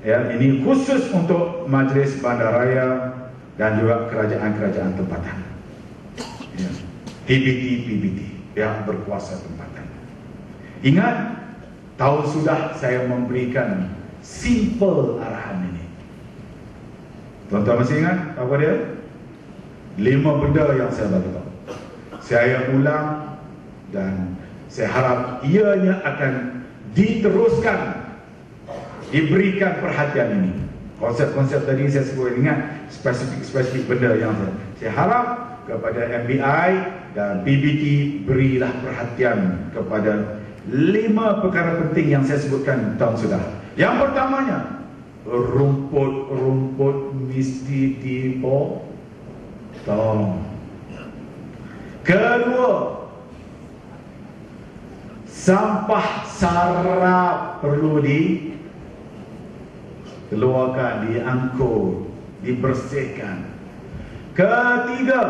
Ya, ini khusus untuk Majlis Bandaraya dan juga kerajaan-kerajaan tempatan. Ya. PBT, yang berkuasa tempatan. Ingat, tahun sudah saya memberikan simple arahan ini. Tuan-tuan masih ingat apa dia? 5 benda yang saya bagi tahu. Saya ulang dan saya harap ianya akan diteruskan, diberikan perhatian ini. Konsep-konsep tadi saya sebut, ingat spesifik benda yang saya harap kepada MBI dan PBT berilah perhatian kepada 5 perkara penting yang saya sebutkan tahun sudah. Yang pertamanya, rumput mesti dipotong. Kedua, sampah sarap perlu dikeluarkan, diangkut, dibersihkan. Ketiga,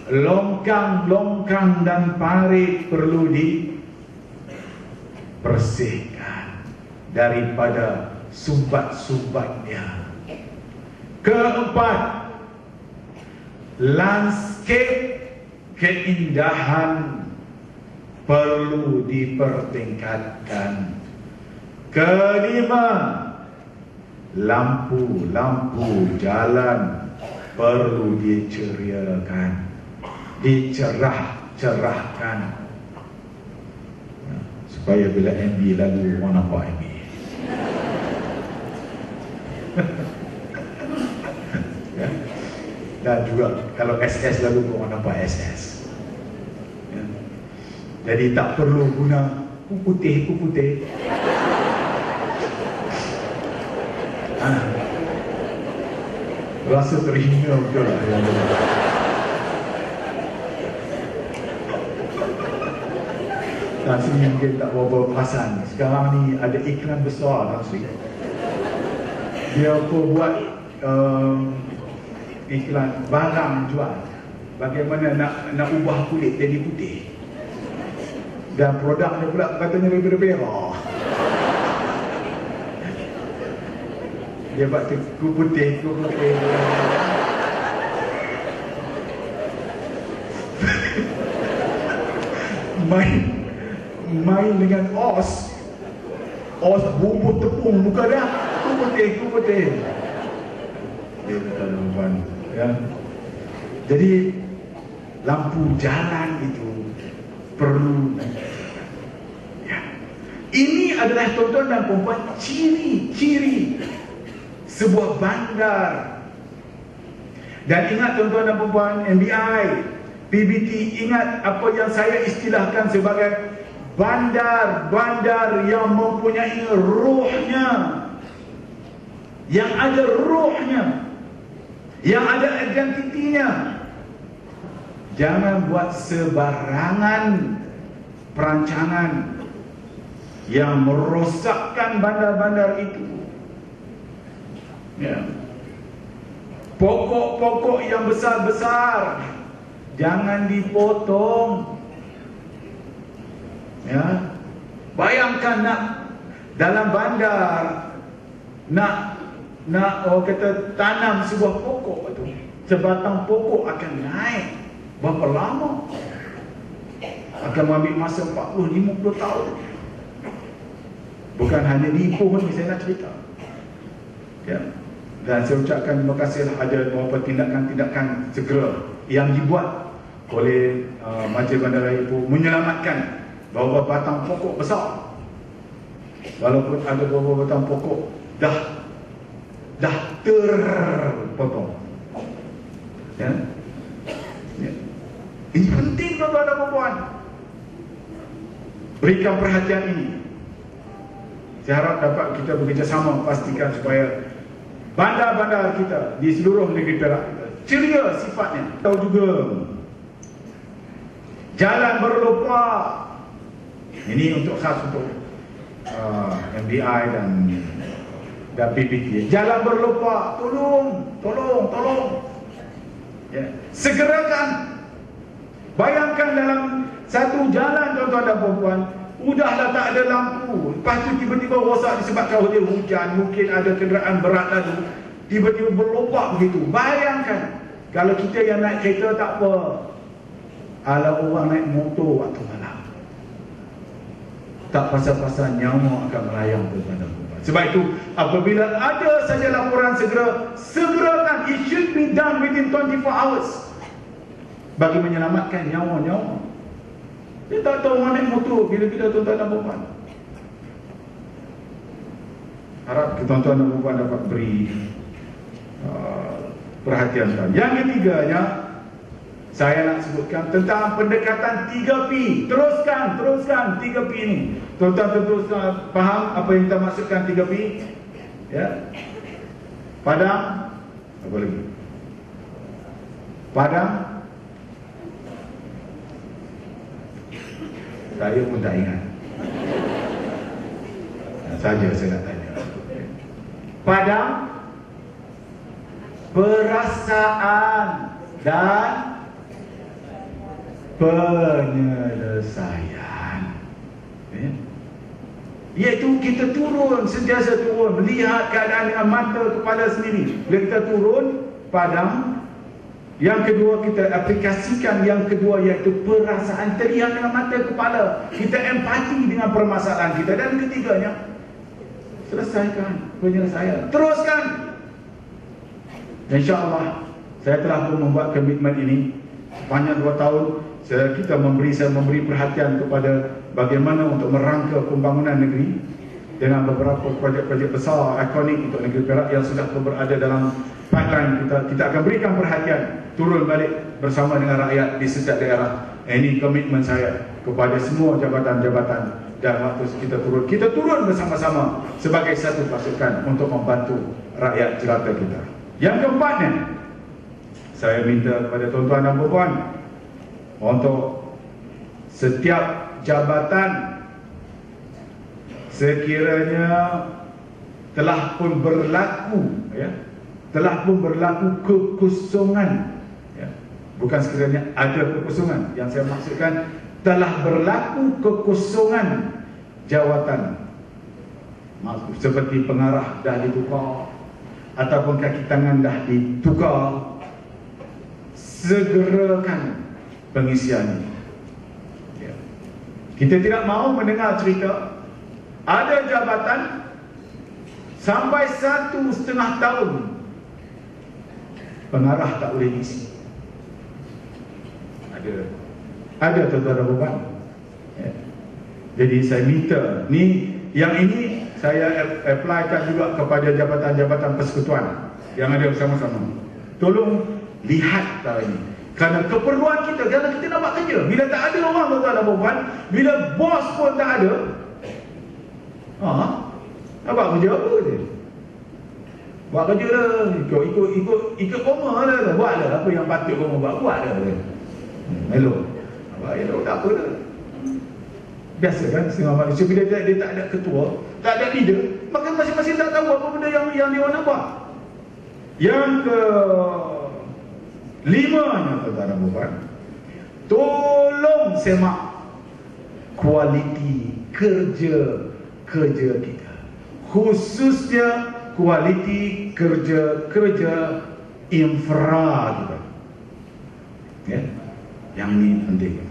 longkang dan parit perlu dibersihkan daripada sumbat-sumbatnya. Keempat, landscape keindahan perlu dipertingkatkan. Kelima, lampu jalan perlu diceriakan, dicerahkan, supaya bila MB lalu orang nampak MB. Ya. Dan juga kalau SS lalu orang nampak SS. Ya. Jadi tak perlu guna putih. Rasa terhina betul lah. Dan sini mungkin tak berapa perasan. Sekarang ni ada iklan besar tak sini. Dia pun buat iklan barang jual. Bagaimana nak ubah kulit jadi putih. Dan produknya pula katanya berbeza. Dia buat ku putih. Main dengan os bubur tepung muka dah. Ku putih. Dia kata tuan, ya. Jadi lampu jalan itu perlu. Ya. Ini adalah tuan-tuan dan puan ciri sebuah bandar. Dan ingat tuan-tuan dan puan MBI, PBT, ingat apa yang saya istilahkan sebagai bandar yang mempunyai ruhnya, yang ada ruhnya, yang ada identitinya. Jangan buat sebarangan perancangan yang merosakkan bandar-bandar itu. Ya. Pokok-pokok yang besar-besar jangan dipotong. Ya. Bayangkan nak dalam bandar nak orang kata tanam sebuah pokok itu, sebatang pokok akan naik berapa lama? Akan ambil masa 40-50 tahun. Bukan hanya di Ipoh ni saya nak cerita. Ya. Dan saya ucapkan terima kasih ada beberapa tindakan-tindakan segera yang dibuat oleh Majlis Bandaraya Ipoh menyelamatkan beberapa batang pokok besar. Walaupun ada beberapa batang pokok dah terpotong. Ya. Ya. Ini penting tuan-tuan dan puan. Berikan perhatian ini. Saya harap dapat kita bekerjasama pastikan supaya bandar-bandar kita di seluruh negeri Perak kita ceria sifatnya. Tahu juga jalan berlupa. Ini untuk khas untuk MBI dan PBT. Jalan berlupa, tolong. Ya. Segerakan. Bayangkan dalam satu jalan tuan-tuan dan puan, Udahlah tak ada lampu, lepas tu tiba-tiba rosak disebabkan oleh hujan, mungkin ada kenderaan berat lalu, tiba-tiba berlobak begitu. Bayangkan kalau kita yang naik kereta tak apa, ala orang naik motor waktu malam, tak pasal-pasal nyawa akan melayang kepada korban. Sebab itu apabila ada saja laporan, segerakan. It should be done within 24 hours bagi menyelamatkan nyawa-nyawa. Dia tak tahu orang naik motor bila-bila tuan-tuan dan puan. Harap tuan-tuan dan puan dapat beri perhatian. Yang ketiganya, saya nak sebutkan tentang pendekatan 3P. Teruskan 3P ini. Tuan-tuan tentu faham apa yang kita maksudkan 3P? Ya. Padam, apa lagi? Padam. Saya pun tak ingat. Saja saya nak tanya. Padam, perasaan dan penyelesaian. Iaitu kita turun, sentiasa turun, melihat keadaan dengan mata kepala sendiri. Bila kita turun, padam. Yang kedua, kita aplikasikan yang kedua, iaitu perasaan, terlihat dengan mata kepala. Kita empati dengan permasalahan kita. Dan ketiganya, selesaikan penyelesaian. Teruskan. InsyaAllah, saya telah pun membuat komitmen ini sepanjang 2 tahun. Saya memberi perhatian kepada bagaimana untuk merangka pembangunan negeri dengan beberapa projek-projek besar ikonik untuk negeri Perak yang sudah berada dalam pipeline kita. Kita akan berikan perhatian, turun balik bersama dengan rakyat di setiap daerah. Ini komitmen saya kepada semua jabatan-jabatan. Dan waktu kita turun bersama-sama sebagai satu pasukan untuk membantu rakyat jelata kita. Yang keempatnya, saya minta kepada tuan-tuan dan puan untuk setiap jabatan sekiranya telah pun berlaku kekosongan, ya. Bukan sekiranya ada kekosongan, yang saya maksudkan telah berlaku kekosongan jawatan, seperti pengarah dah ditukar ataupun kaki tangan dah ditukar, segerakan pengisiannya. Ya. Kita tidak mahu mendengar cerita ada jabatan sampai 1,5 tahun pengarah tak boleh diisi. Ada tuan-tuan dan puan. Ya. Jadi saya minta yang ini saya applykan juga kepada jabatan-jabatan persekutuan yang ada bersama-sama. Tolong lihat perkara ini. Kerana keperluan kita, kerana kita nak buat kerja. Bila tak ada orang, tuan-tuan dan puan, bila bos pun tak ada, nak buat kerja apa je? Buat kerja lah, ikut koma lah, buat lah apa yang patut koma buat lah. Hello, tak apa dah. Biasa kan setengah manusia bila dia tak ada ketua, tak ada leader, maka masing-masing tak tahu apa benda yang dia nak buat. Yang ke-5nya, tuan-tuan dan puan, tolong semak kualiti kerja kita, khususnya kualiti kerja infra kita. Ya, yang ini penting.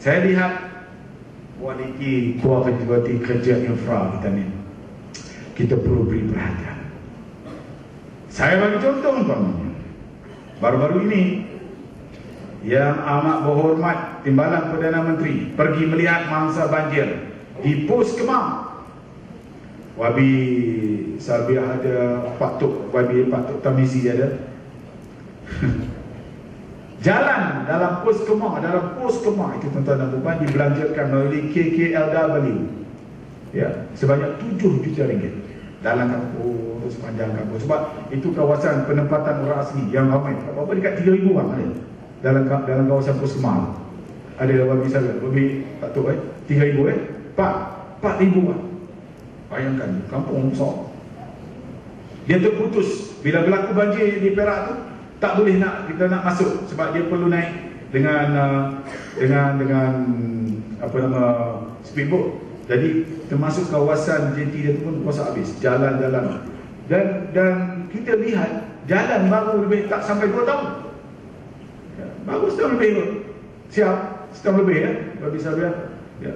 Saya lihat kualiti kerja infra kita ni, kita perlu beri perhatian. Saya bagi contoh umpamanya, baru-baru ini Yang Amat Berhormat Timbalan Perdana Menteri pergi melihat mangsa banjir di Pos Kemang. Wabi Salbiah ada, Pak Tok Tamizi ada. Jalan dalam Pos Kemang itu tuan-tuan dan puan dibelanjakan oleh KKLW, ya, sebanyak 7 juta ringgit dalam kampung, sepanjang kampung. Sebab itu kawasan penempatan orang asli yang ramai, apa dekat 3,000 orang ada dalam kawasan Pos Kemang. Ada wabi saya, wabi tak tahu 3,000 4,000 orang. Bayangkan kampung besar. Dia terputus bila berlaku banjir di Perak tu, tak boleh kita nak masuk sebab dia perlu naik dengan speedboat. Jadi termasuk kawasan JT dia tu pun kuasa habis, jalan-jalan. Dan kita lihat jalan baru lebih tak sampai 2 tahun. Ya, baru setahun lebih. Siap, setahun lebih ya. Bagi saya ya.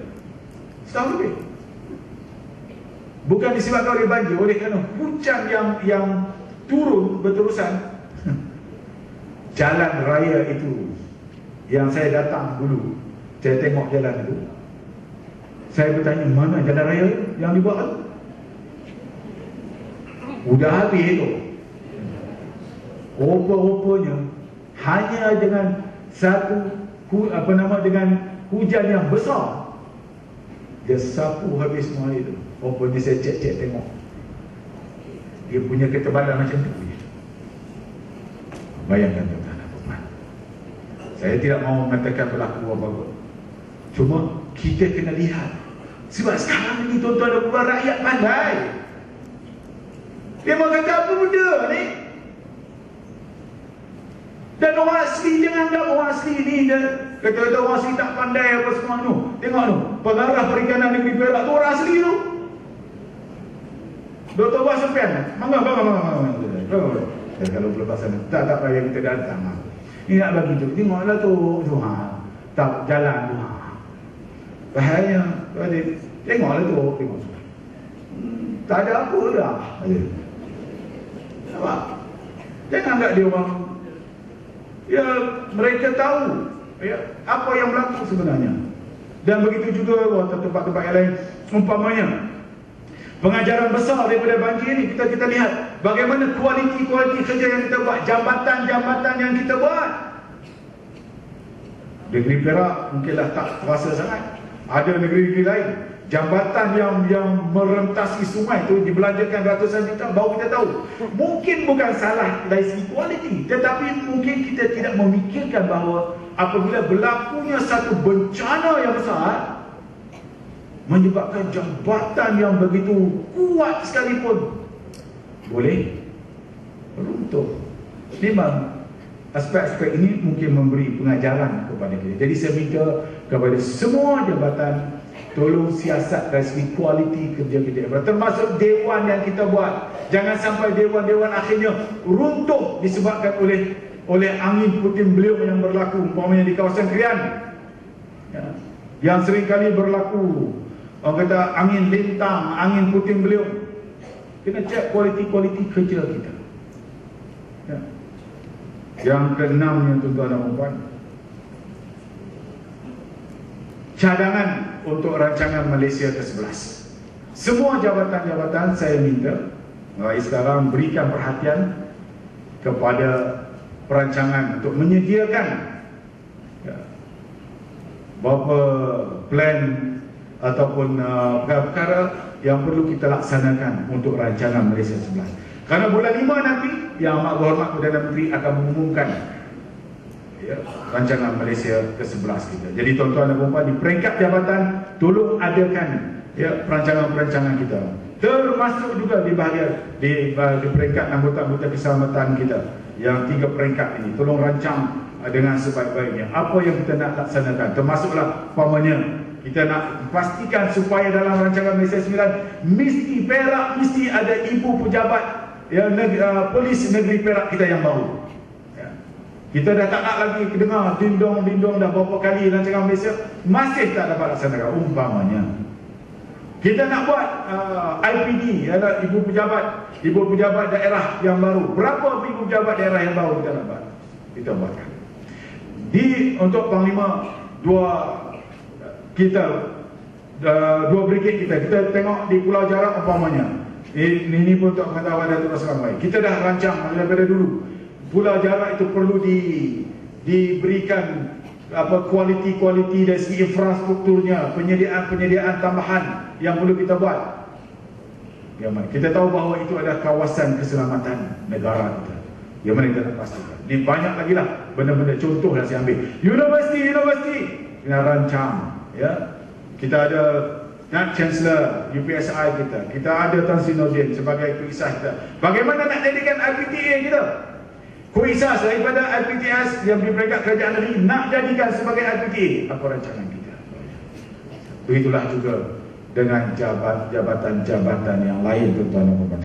Setahun lebih. Bukan disebabkan oleh banjir, oleh kerana hujan yang turun berterusan. Jalan raya itu yang saya datang dulu, saya tengok jalan itu, saya bertanya, mana jalan raya yang dibuat tu? Udah habis itu. Rupa-rupanya hanya dengan dengan hujan yang besar, dia sapu habis semua itu. Rupanya saya cek tengok, dia punya ketebalan macam tu. Bayangkan tuan-tuan. Saya tidak mahu mengatakan berlaku apa-apa, cuma kita kena lihat. Sebab sekarang ni tuan-tuan dan puan, rakyat pandai. Dia mau kata apa benda ni? Dan orang asli, jangan anggap orang asli ni kata-kata orang asli tak pandai apa semua tu. Tengok tu, pengarah perikanan negeri Perak tu orang asli tu, Dr. Wah Sofian. Mangga. Kalau pelepasan tak payah kita datang. Ni nak bagi tu, tengoklah tu, tak jalan tu, bahaya. Tengoklah tu, tengok. Tak ada apa dah. Nampak? Jangan anggap dia orang, ya, mereka tahu ya, apa yang berlaku sebenarnya. Dan begitu juga tempat-tempat yang lain. Umpamanya pengajaran besar daripada banjir ni, kita lihat bagaimana kualiti kerja yang kita buat, jambatan yang kita buat. Negeri Perak mungkinlah tak terasa sangat. Ada negeri-negeri lain, jambatan yang merentasi sungai tu dibelanjakan ratusan juta, baru kita tahu. Mungkin bukan salah dari segi kualiti, tetapi mungkin kita tidak memikirkan bahawa apabila berlakunya satu bencana yang besar, menyebabkan jambatan yang begitu kuat sekalipun boleh runtuh. Memang aspek-aspek ini mungkin memberi pengajaran kepada kita. Jadi saya minta kepada semua jabatan, tolong siasat dari segi kualiti kerja kita, termasuk dewan yang kita buat. Jangan sampai dewan-dewan akhirnya runtuh disebabkan oleh angin puting beliung yang berlaku, umpamanya di kawasan Krian ya, yang seringkali berlaku. Orang kata angin lintang, angin puting beliung. Kena cek kualiti kerja kita ya. Yang keenamnya tuan-tuan dan puan, cadangan untuk rancangan Malaysia ke-11. Semua jabatan-jabatan saya minta sekarang berikan perhatian kepada perancangan untuk menyediakan beberapa plan ataupun perkara yang perlu kita laksanakan untuk rancangan Malaysia 11. Kerana bulan 5 nanti Yang Amat Berhormat Perdana Menteri akan mengumumkan rancangan Malaysia ke-11 kita. Jadi tuan-tuan dan puan, di peringkat jabatan tolong adakan perancangan-perancangan kita. Termasuk juga di bahagian di peringkat anggota-anggota keselamatan kita. Yang 3 peringkat ini tolong rancang dengan sebaik-baiknya apa yang kita nak laksanakan. Termasuklah umpamanya kita nak pastikan supaya dalam rancangan Malaysia 9 Perak mesti ada ibu pejabat polis negeri Perak kita yang baru. Kita dah tak nak lagi dengar dindong dah berapa kali rancangan Malaysia masih tak dapat laksanakan. Umpamanya kita nak buat IPD, ada ibu pejabat daerah yang baru. Berapa ibu pejabat daerah yang baru kita nak buat? Kita buatkan. Untuk Panglima dua brigade kita tengok di Pulau Jarak umpamanya. Ini pun untuk pengetahuan Datuk Rasulan baik. Kita dah rancang daripada dulu. Pulau Jarak itu perlu diberikan kualiti dari segi infrastrukturnya, penyediaan tambahan yang perlu kita buat. Kita tahu bahawa itu adalah kawasan keselamatan negara kita. Yang mana kita nak pastikan. Ini banyak lagi lah benda-benda contoh yang saya ambil. Universiti kena rancang. Kita ada Chancellor UPSI kita ada Tan Sri Nordin sebagai kuisas kita. Bagaimana nak jadikan IPTA kita kuisas daripada IPTS yang di peringkat kerajaan negeri, nak jadikan sebagai IPTA? Apa rancangan kita? Begitulah juga dengan jabatan-jabatan yang lain, tuan-tuan dan puan-puan.